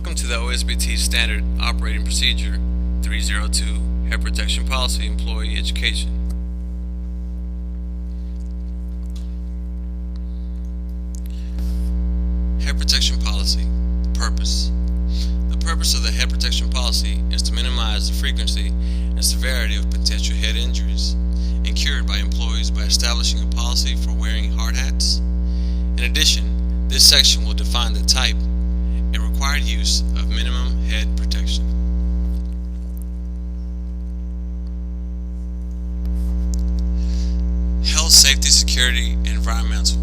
Welcome to the OSBT Standard Operating Procedure 302 Head Protection Policy Employee Education. Head Protection Policy. Purpose. The purpose of the Head Protection Policy is to minimize the frequency and severity of potential head injuries incurred by employees by establishing a policy for wearing hard hats. In addition, this section will define the type and required use of minimum head protection. Health, safety, security, and environmental.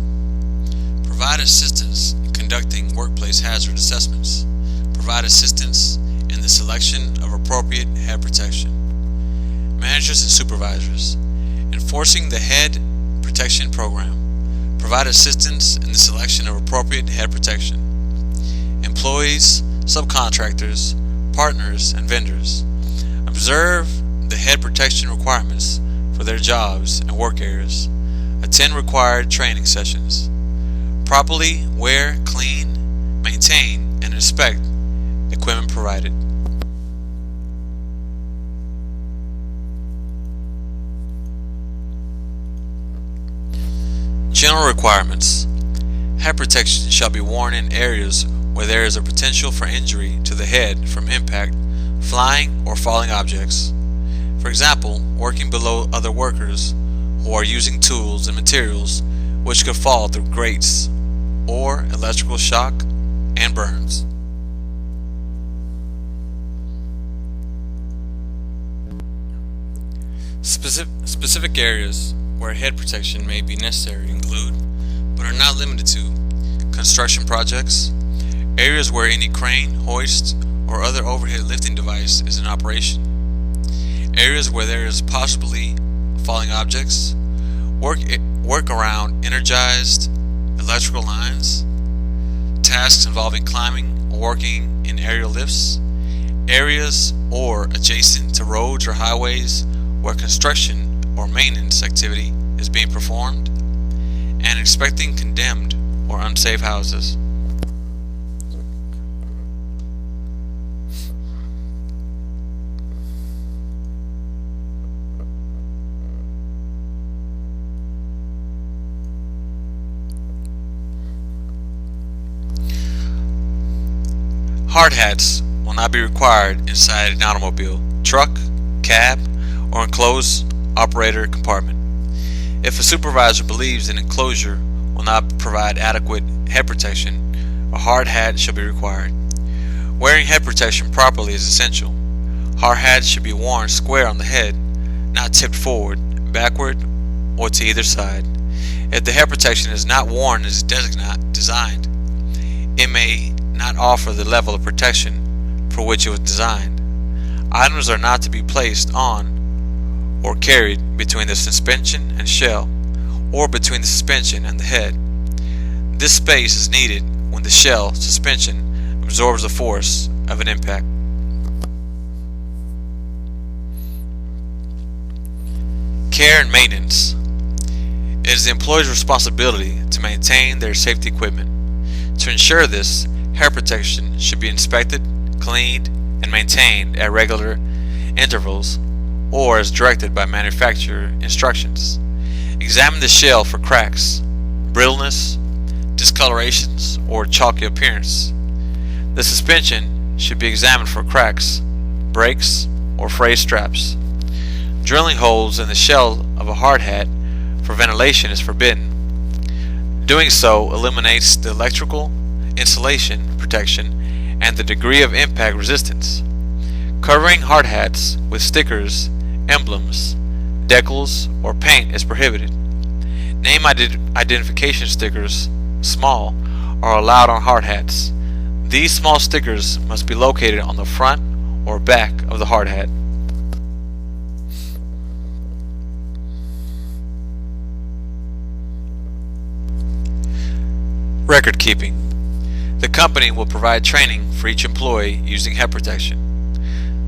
Provide assistance in conducting workplace hazard assessments. Provide assistance in the selection of appropriate head protection. Managers and supervisors. Enforcing the head protection program. Provide assistance in the selection of appropriate head protection. Employees, subcontractors, partners, and vendors. Observe the head protection requirements for their jobs and work areas. Attend required training sessions. Properly wear, clean, maintain, and inspect equipment provided. General requirements. Head protection shall be worn in areas where there is a potential for injury to the head from impact, flying, or falling objects. For example, working below other workers who are using tools and materials which could fall through grates, or electrical shock and burns. Specific areas where head protection may be necessary include, but are not limited to, construction projects, areas where any crane, hoist, or other overhead lifting device is in operation, areas where there is possibly falling objects, work around energized electrical lines, tasks involving climbing or working in aerial lifts, areas or adjacent to roads or highways where construction or maintenance activity is being performed, and inspecting condemned or unsafe houses. Hard hats will not be required inside an automobile, truck, cab, or enclosed operator compartment. If a supervisor believes an enclosure will not provide adequate head protection, a hard hat should be required. Wearing head protection properly is essential. Hard hats should be worn square on the head, not tipped forward, backward, or to either side. If the head protection is not worn as designed, it may not offer the level of protection for which it was designed. Items are not to be placed on or carried between the suspension and shell, or between the suspension and the head. This space is needed when the shell suspension absorbs the force of an impact. Care and maintenance. It is the employee's responsibility to maintain their safety equipment. To ensure this, head protection should be inspected, cleaned, and maintained at regular intervals or as directed by manufacturer instructions. Examine the shell for cracks, brittleness, discolorations, or chalky appearance. The suspension should be examined for cracks, breaks, or frayed straps. Drilling holes in the shell of a hard hat for ventilation is forbidden. Doing so eliminates the electrical insulation protection and the degree of impact resistance. Covering hard hats with stickers, emblems, decals, or paint is prohibited. Name identification stickers, small, are allowed on hard hats. These small stickers must be located on the front or back of the hard hat. Record keeping. The company will provide training for each employee using head protection.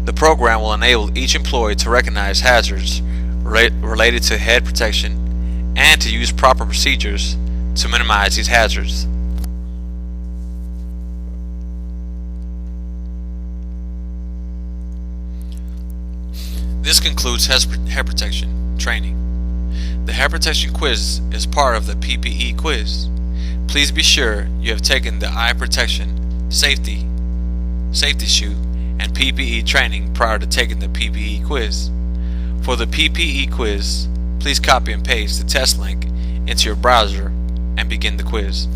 The program will enable each employee to recognize hazards related to head protection and to use proper procedures to minimize these hazards. This concludes hair protection training. The hair protection quiz is part of the PPE quiz. Please be sure you have taken the eye protection, safety shoe, and PPE training prior to taking the PPE quiz. For the PPE quiz, please copy and paste the test link into your browser and begin the quiz.